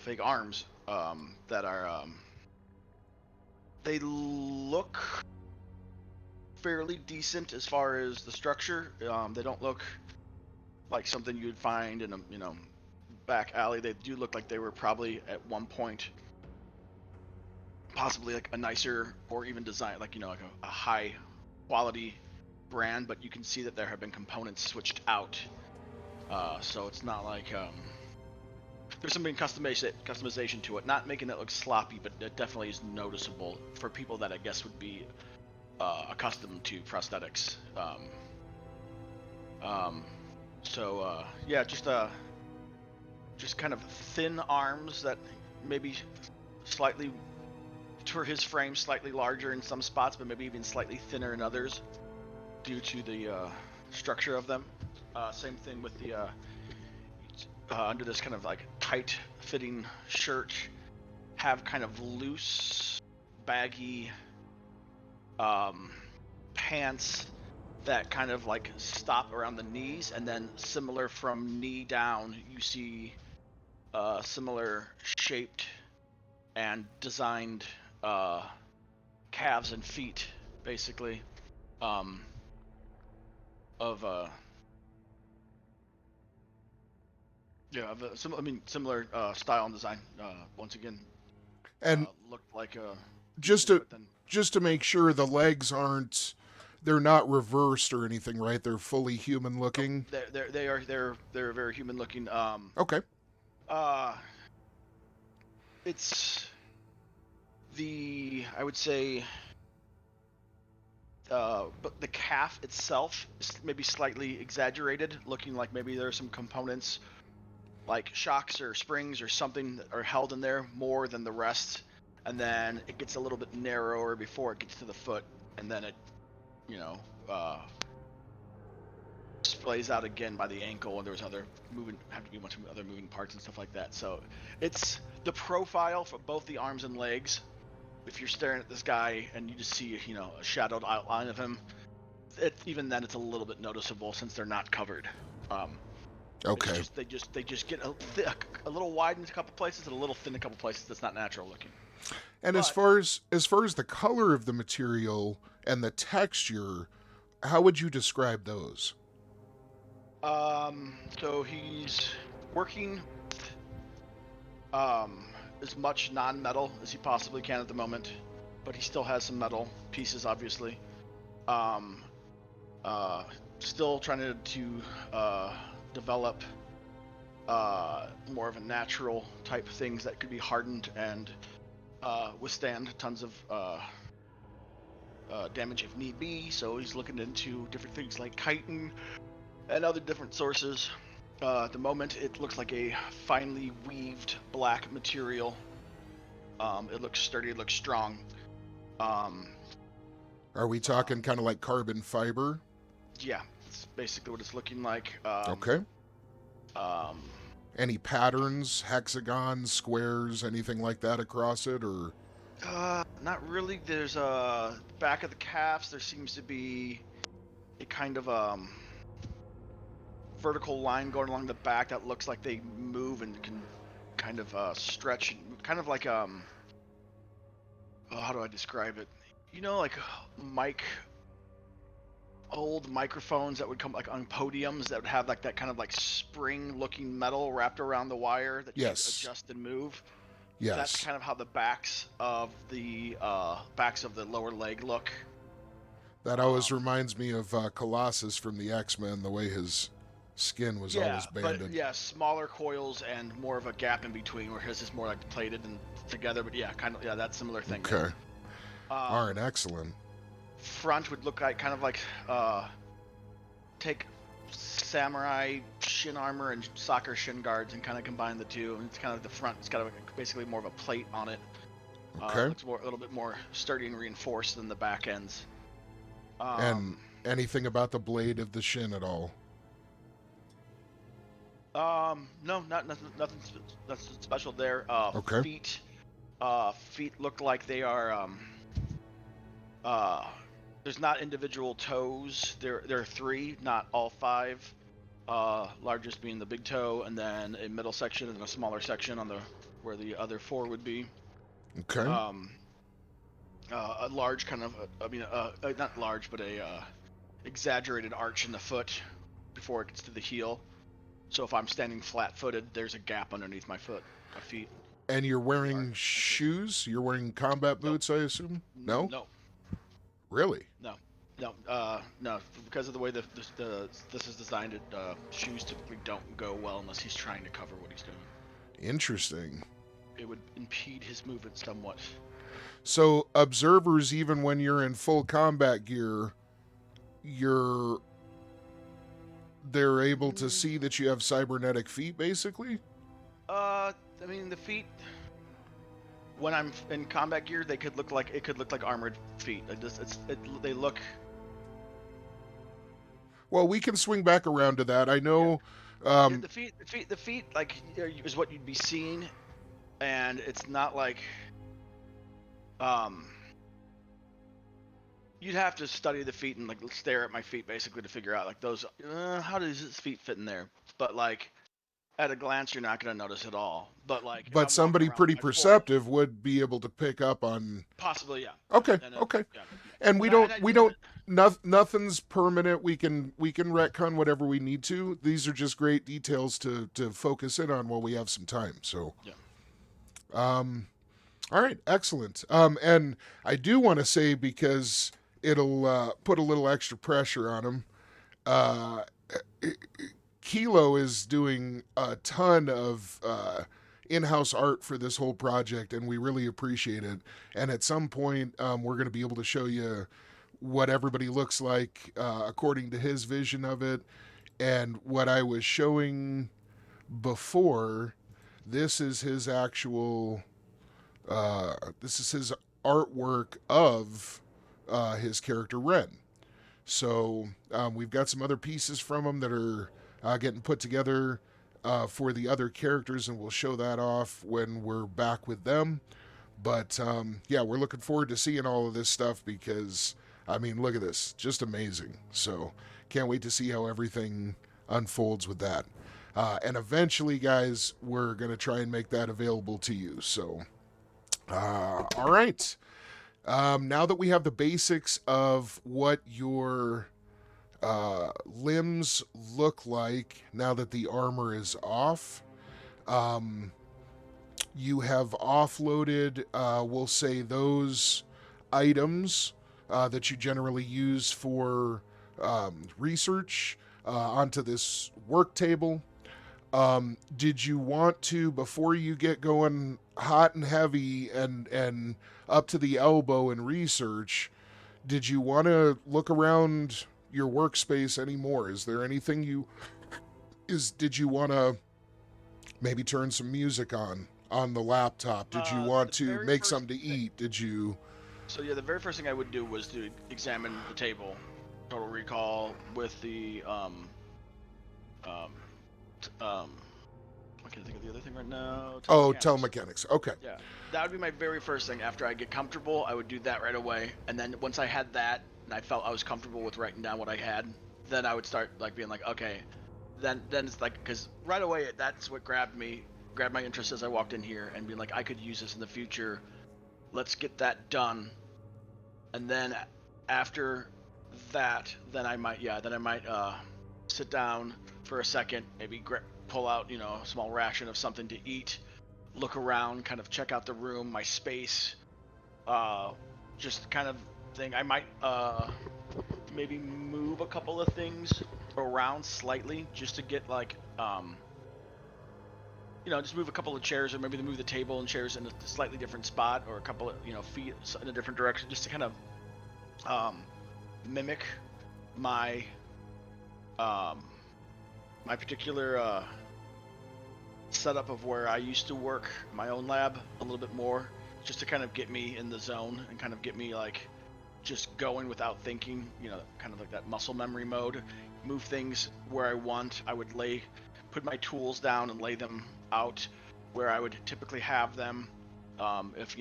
[SPEAKER 6] fake arms that are they look fairly decent as far as the structure. They don't look like something you'd find in a, you know, back alley. They do look like they were probably at one point possibly like a nicer or even design, like, you know, like a high quality brand, but you can see that there have been components switched out. So it's not like there's some customization to it, not making it look sloppy, but it definitely is noticeable for people that I guess would be accustomed to prosthetics. Yeah, just kind of thin arms that maybe slightly, for his frame, slightly larger in some spots, but maybe even slightly thinner in others due to the structure of them. Same thing with the under this kind of like tight fitting shirt, have kind of loose, baggy pants that kind of like stop around the knees, and then similar from knee down, you see similar shaped and designed calves and feet, basically, of similar style and design. Once again,
[SPEAKER 1] And
[SPEAKER 6] looked like a
[SPEAKER 1] just to make sure the legs they're not reversed or anything, right? They're fully human looking.
[SPEAKER 6] They're very human looking.
[SPEAKER 1] Okay.
[SPEAKER 6] It's I would say, but the calf itself is maybe slightly exaggerated, looking like maybe there are some components like shocks or springs or something that are held in there more than the rest, and then it gets a little bit narrower before it gets to the foot, and then it, splays out again by the ankle, and there's have to be a bunch of other moving parts and stuff like that. So it's the profile for both the arms and legs. If you're staring at this guy and you just see, a shadowed outline of him, even then it's a little bit noticeable since they're not covered.
[SPEAKER 1] Okay.
[SPEAKER 6] They just get a little wide in a couple places and a little thin in a couple places. That's not natural looking.
[SPEAKER 1] And as far as the color of the material and the texture, how would you describe those?
[SPEAKER 6] So he's working as much non-metal as he possibly can at the moment, but he still has some metal pieces, obviously. Still trying to develop more of a natural type things that could be hardened and withstand tons of damage if need be. So he's looking into different things like chitin and other different sources. At the moment, it looks like a finely weaved black material. It looks sturdy, it looks strong.
[SPEAKER 1] Are we talking kind of like carbon fiber?
[SPEAKER 6] Yeah, it's basically what it's looking like.
[SPEAKER 1] Okay. Any patterns, hexagons, squares, anything like that across it, or?
[SPEAKER 6] Not really. There's back of the calves. There seems to be a kind of vertical line going along the back that looks like they move and can kind of stretch, kind of like how do I describe it? Like old microphones that would come like on podiums that would have like that kind of like spring-looking metal wrapped around the wire that you can adjust and move.
[SPEAKER 1] Yes.
[SPEAKER 6] That's kind of how the backs of the lower leg look.
[SPEAKER 1] That always reminds me of Colossus from the X-Men, the way his skin was always banded.
[SPEAKER 6] But smaller coils and more of a gap in between, where his is more like plated and together. But that similar thing.
[SPEAKER 1] Okay.
[SPEAKER 6] There.
[SPEAKER 1] All right, excellent.
[SPEAKER 6] Front would look like kind of like take samurai shin armor and soccer shin guards and kind of combine the two. And it's kind of the front. It's got basically more of a plate on it.
[SPEAKER 1] Okay.
[SPEAKER 6] Looks a little bit more sturdy and reinforced than the back ends.
[SPEAKER 1] And anything about the blade of the shin at all?
[SPEAKER 6] No, nothing special there.
[SPEAKER 1] Okay.
[SPEAKER 6] Feet look like they are. There's not individual toes. There are 3, not all 5. Largest being the big toe, and then a middle section and a smaller section on where the other 4 would be.
[SPEAKER 1] Okay.
[SPEAKER 6] A large kind of, not large, but a exaggerated arch in the foot before it gets to the heel. So if I'm standing flat-footed, there's a gap underneath my feet.
[SPEAKER 1] And you're wearing shoes? You're wearing combat boots, I assume? No?
[SPEAKER 6] No.
[SPEAKER 1] Really?
[SPEAKER 6] No. Because of the way this is designed, shoes typically don't go well unless he's trying to cover what he's doing.
[SPEAKER 1] Interesting.
[SPEAKER 6] It would impede his movement somewhat.
[SPEAKER 1] So observers, even when you're in full combat gear, they're able to see that you have cybernetic feet, basically?
[SPEAKER 6] The feet, when I'm in combat gear, it could look like armored feet. They look.
[SPEAKER 1] Well, we can swing back around to that. I know.
[SPEAKER 6] The feet, like, is what you'd be seeing, and it's not like. You'd have to study the feet and like stare at my feet basically to figure out like those. How does his feet fit in there? But like at a glance, you're not going to notice at all. But like if
[SPEAKER 1] But
[SPEAKER 6] I'm walking
[SPEAKER 1] somebody
[SPEAKER 6] around
[SPEAKER 1] pretty
[SPEAKER 6] my floor,
[SPEAKER 1] perceptive would be able to pick up on.
[SPEAKER 6] possibly, yeah.
[SPEAKER 1] Okay,
[SPEAKER 6] And
[SPEAKER 1] okay.
[SPEAKER 6] yeah.
[SPEAKER 1] And we
[SPEAKER 6] And I
[SPEAKER 1] don't. Nothing's permanent. We can retcon whatever we need to. These are just great details to focus in on while we have some time. So,
[SPEAKER 6] Yeah.
[SPEAKER 1] All right, excellent. And I do want to say, because it'll put a little extra pressure on him. Kilo is doing a ton of in-house art for this whole project, and we really appreciate it. And at some point, we're going to be able to show you what everybody looks like according to his vision of it. And what I was showing before, this is his actual, this is his artwork of his character Ren. So we've got some other pieces from him that are getting put together for the other characters, and we'll show that off when we're back with them. But yeah, we're looking forward to seeing all of this stuff because, I mean, look at this. Just amazing. So can't wait to see how everything unfolds with that. And eventually, guys, we're going to try and make that available to you. So, all right. Now that we have the basics of what your limbs look like, now that the armor is off, you have offloaded, we'll say, those items that you generally use for research onto this work table. Did you want to, before you get going hot and heavy and up to the elbow in research, did you want to look around your workspace anymore? Is there anything did you want to maybe turn some music on the laptop? Did you want to make something to eat? Did you?
[SPEAKER 6] So yeah, the very first thing I would do was to examine the table, total recall with the I can't think of the other thing right now.
[SPEAKER 1] Telemechanics. Okay.
[SPEAKER 6] Yeah, that would be my very first thing. After I get comfortable, I would do that right away. And then once I had that, and I felt I was comfortable with writing down what I had, then I would start like being like, okay, then it's like, because right away that's what grabbed my interest as I walked in here, and being like, I could use this in the future. Let's get that done. And then after that, then I might sit down for a second, maybe pull out, a small ration of something to eat, look around, kind of check out the room, my space, just kind of thing. I might maybe move a couple of things around slightly just to get like, just move a couple of chairs, or maybe move the table and chairs in a slightly different spot, or a couple of, feet in a different direction, just to kind of mimic my my particular setup of where I used to work, my own lab, a little bit more, just to kind of get me in the zone and kind of get me like just going without thinking, kind of like that muscle memory mode. Move things where I want. I would put my tools down and lay them out where I would typically have them. If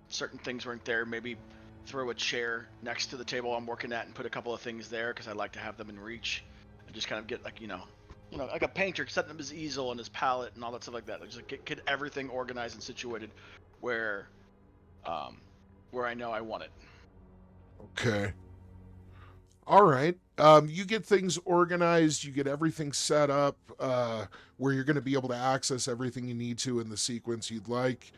[SPEAKER 6] certain things weren't there, maybe throw a chair next to the table I'm working at and put a couple of things there, because I like to have them in reach, and just kind of get like like a painter setting up his easel and his palette and all that stuff like that. Like just get everything organized and situated where I know I want it.
[SPEAKER 1] Okay. All right. You get things organized, you get everything set up where you're going to be able to access everything you need to in the sequence you'd like.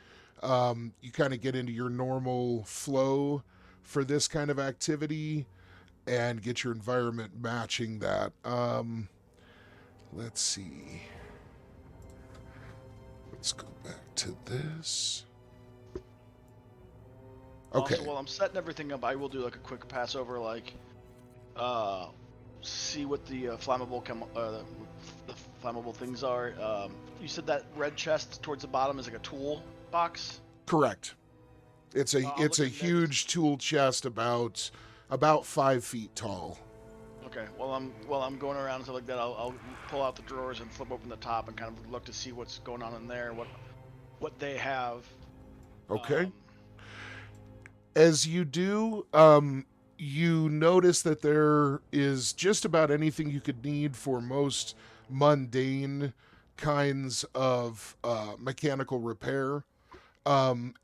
[SPEAKER 1] You kind of get into your normal flow for this kind of activity and get your environment matching that. Let's see. Let's go back to this. Okay.
[SPEAKER 6] Also, while I'm setting everything up, I will do like a quick pass over, like, see what the flammable things are. You said that red chest towards the bottom is like a tool box.
[SPEAKER 1] Correct. It's a huge tool chest about 5 feet tall.
[SPEAKER 6] Okay. While I'm going around and stuff like that, I'll pull out the drawers and flip open the top and kind of look to see what's going on in there, what they have.
[SPEAKER 1] Okay. As you do, you notice that there is just about anything you could need for most mundane kinds of mechanical repair,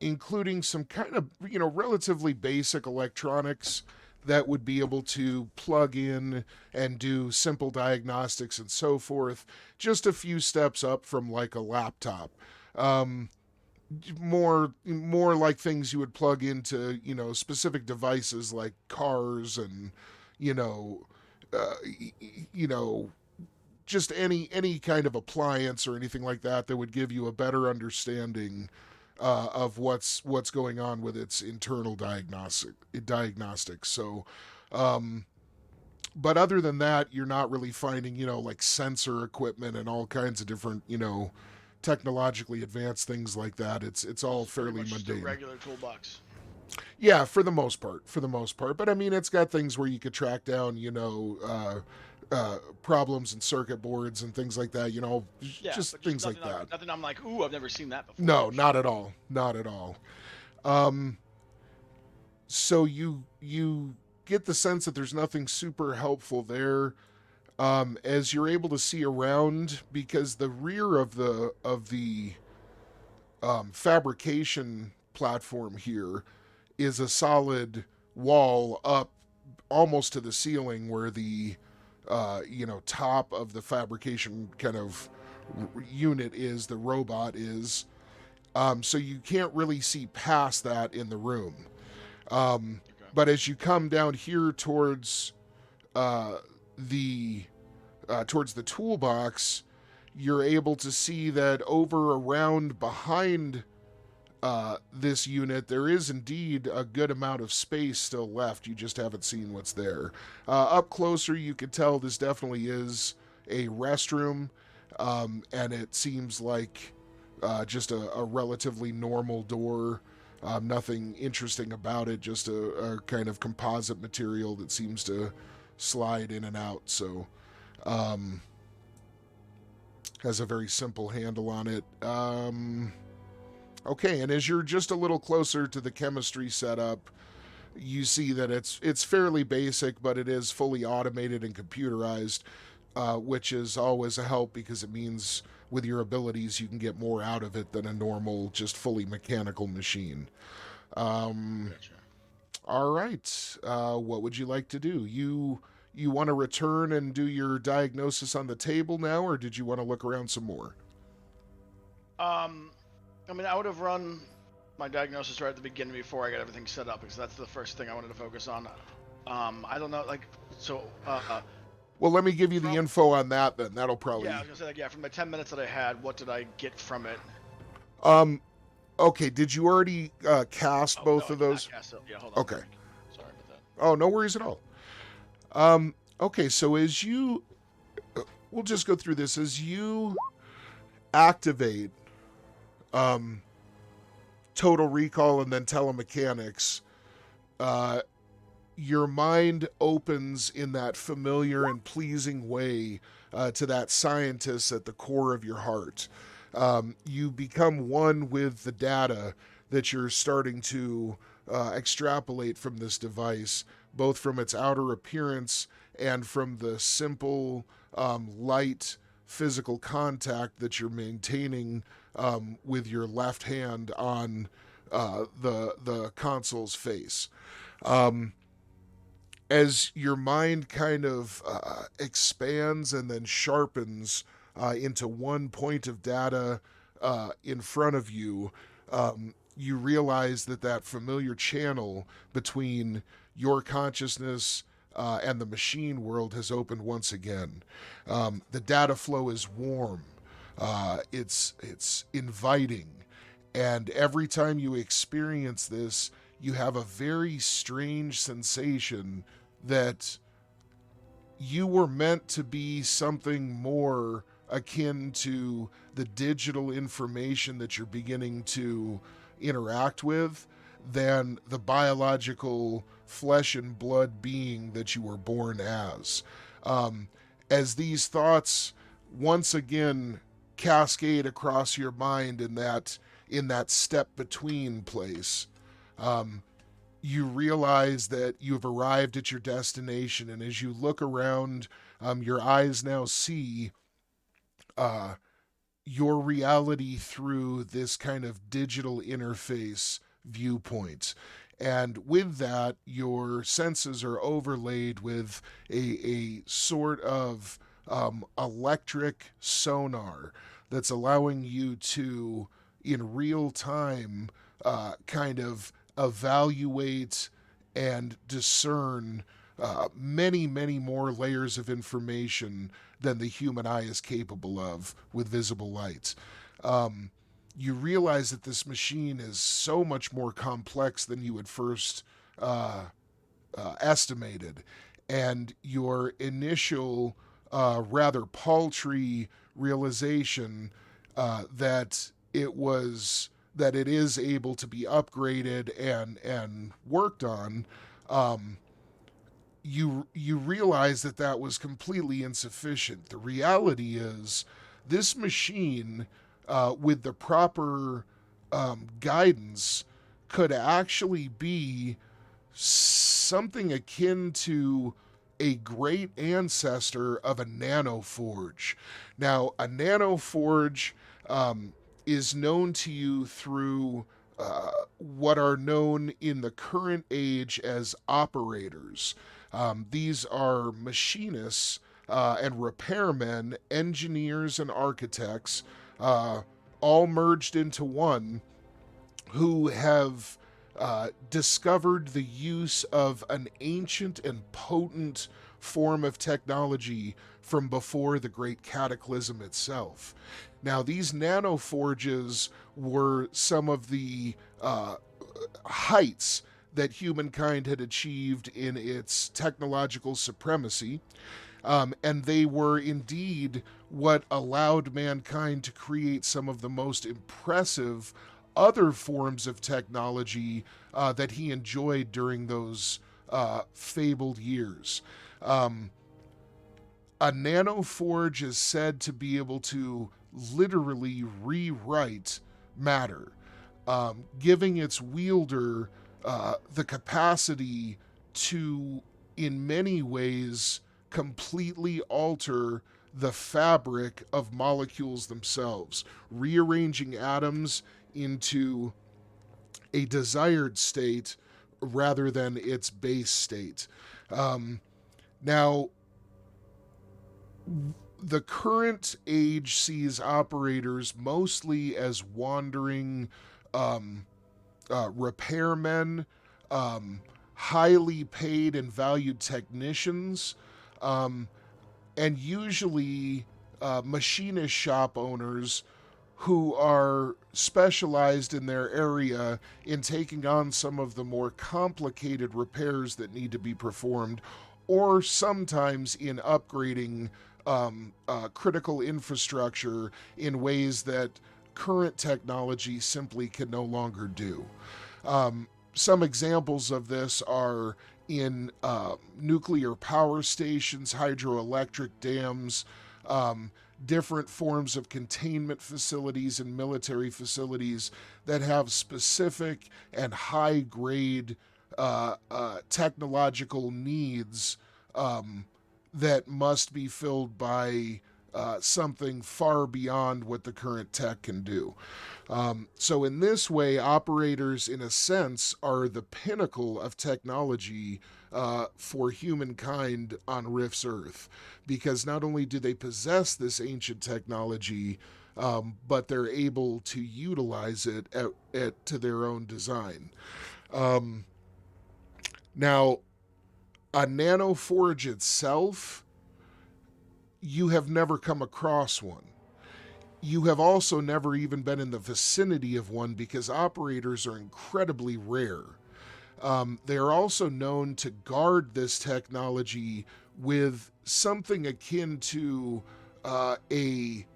[SPEAKER 1] including some kind of, relatively basic electronics that would be able to plug in and do simple diagnostics and so forth, just a few steps up from like a laptop. Um, more like things you would plug into, specific devices like cars and, you know, you know, just any kind of appliance or anything like that that would give you a better understanding of what's going on with its internal diagnostics. So, but other than that, you're not really finding, like sensor equipment and all kinds of different, technologically advanced things like that. It's all fairly
[SPEAKER 6] Just a
[SPEAKER 1] mundane.
[SPEAKER 6] regular toolbox.
[SPEAKER 1] Yeah, for the most part. But I mean, it's got things where you could track down, problems in circuit boards and things like that.
[SPEAKER 6] Yeah,
[SPEAKER 1] just
[SPEAKER 6] but
[SPEAKER 1] things like
[SPEAKER 6] nothing
[SPEAKER 1] that.
[SPEAKER 6] nothing I'm like, ooh, I've never seen that before.
[SPEAKER 1] No, not at all. Not at all. So you get the sense that there's nothing super helpful there. As you're able to see around, because the rear of the fabrication platform here is a solid wall up almost to the ceiling, where the top of the fabrication kind of unit is, the robot is. So you can't really see past that in the room. But as you come down here towards the toolbox, you're able to see that over around behind this unit, there is indeed a good amount of space still left. You just haven't seen what's there. Up closer, you can tell this definitely is a restroom, and it seems like just a relatively normal door. Nothing interesting about it, just a kind of composite material that seems to slide in and out. So, has a very simple handle on it. Okay, and as you're just a little closer to the chemistry setup, you see that it's fairly basic, but it is fully automated and computerized, which is always a help, because it means with your abilities you can get more out of it than a normal, just fully mechanical machine.
[SPEAKER 6] Gotcha.
[SPEAKER 1] All right, what would you like to do? You want to return and do your diagnosis on the table now, or did you want to look around some more?
[SPEAKER 6] I mean, I would have run my diagnosis right at the beginning before I got everything set up, because that's the first thing I wanted to focus on. I don't know, like, so.
[SPEAKER 1] Well, let me give you the info on that then. That'll probably.
[SPEAKER 6] Yeah, I was gonna say, like, yeah, from the 10 minutes that I had, what did I get from it?
[SPEAKER 1] Okay, did you already cast both
[SPEAKER 6] No,
[SPEAKER 1] of those?
[SPEAKER 6] Cast it. Yeah, hold on.
[SPEAKER 1] Okay.
[SPEAKER 6] Sorry about that.
[SPEAKER 1] Oh, no worries at all. Okay, so as you, we'll just go through this. As you activate total recall and then telemechanics, your mind opens in that familiar and pleasing way to that scientist at the core of your heart. You become one with the data that you're starting to extrapolate from this device, both from its outer appearance and from the simple, light physical contact that you're maintaining with your left hand on the console's face. As your mind kind of expands and then sharpens into one point of data in front of you, you realize that familiar channel between your consciousness and the machine world has opened once again. The data flow is warm. It's inviting. And every time you experience this, you have a very strange sensation that you were meant to be something more akin to the digital information that you're beginning to interact with than the biological flesh and blood being that you were born as. As these thoughts once again cascade across your mind in that step between place, you realize that you've arrived at your destination, and as you look around, your eyes now see uh, your reality through this kind of digital interface viewpoint. And with that, your senses are overlaid with a sort of electric sonar that's allowing you to, in real time, kind of evaluate and discern many, many more layers of information than the human eye is capable of with visible light. You realize that this machine is so much more complex than you had first estimated, and your initial, rather paltry realization that it is able to be upgraded and worked on, you realize that was completely insufficient. The reality is, this machine, with the proper guidance, could actually be something akin to a great ancestor of a nanoforge. Now, a nanoforge is known to you through what are known in the current age as operators. These are machinists and repairmen, engineers and architects, all merged into one, who have discovered the use of an ancient and potent form of technology from before the great cataclysm itself. Now, these nanoforges were some of the heights that humankind had achieved in its technological supremacy, and they were indeed what allowed mankind to create some of the most impressive other forms of technology that he enjoyed during those fabled years. A nanoforge is said to be able to literally rewrite matter, giving its wielder the capacity to, in many ways, completely alter the fabric of molecules themselves, rearranging atoms into a desired state rather than its base state. Now, the current age sees operators mostly as wandering repairmen, highly paid and valued technicians, and usually machinist shop owners who are specialized in their area in taking on some of the more complicated repairs that need to be performed, or sometimes in upgrading critical infrastructure in ways that current technology simply can no longer do. Some examples of this are in nuclear power stations, hydroelectric dams, different forms of containment facilities and military facilities that have specific and high-grade technological needs that must be filled by something far beyond what the current tech can do. So in this way, operators, in a sense, are the pinnacle of technology for humankind on Rift's Earth, because not only do they possess this ancient technology, but they're able to utilize it to their own design. Now, a nanoforge itself, you have never come across one. You have also never even been in the vicinity of one, because operators are incredibly rare. They are also known to guard this technology with something akin to a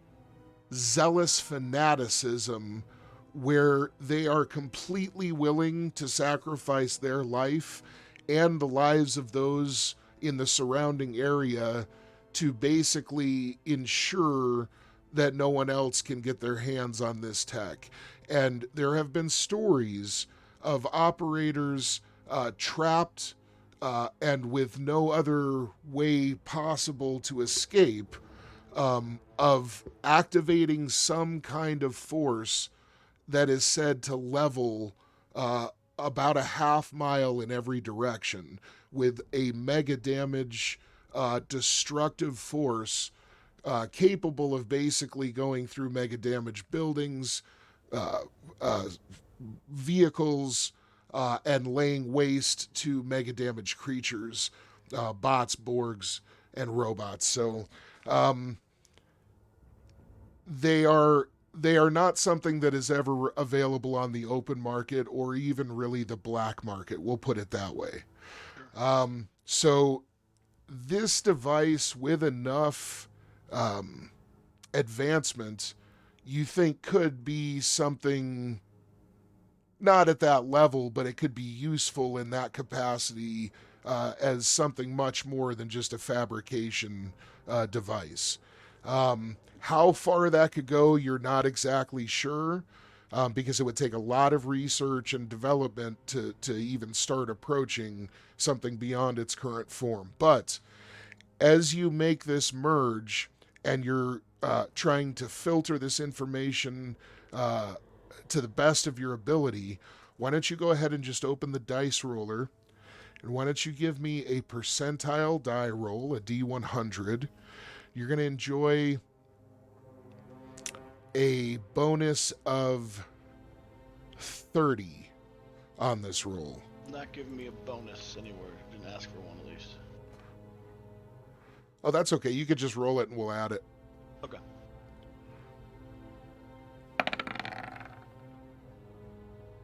[SPEAKER 1] zealous fanaticism, where they are completely willing to sacrifice their life and the lives of those in the surrounding area to basically ensure that no one else can get their hands on this tech. And there have been stories of operators trapped and with no other way possible to escape, of activating some kind of force that is said to level about a half mile in every direction with a mega damage destructive force capable of basically going through mega damage buildings, vehicles, and laying waste to mega damage creatures, bots, Borgs, and robots. So they are not something that is ever available on the open market or even really the black market. We'll put it that way. So this device with enough advancement, you think could be something not at that level, but it could be useful in that capacity as something much more than just a fabrication device. How far that could go, you're not exactly sure, because it would take a lot of research and development to even start approaching something beyond its current form. But as you make this merge and you're trying to filter this information to the best of your ability, why don't you go ahead and just open the dice roller, and why don't you give me a percentile die roll, a D100. You're going to enjoy a bonus of 30 on this roll.
[SPEAKER 6] Not giving me a bonus anywhere. Didn't ask for one at least.
[SPEAKER 1] Oh, that's okay. You could just roll it and we'll add it.
[SPEAKER 6] Okay.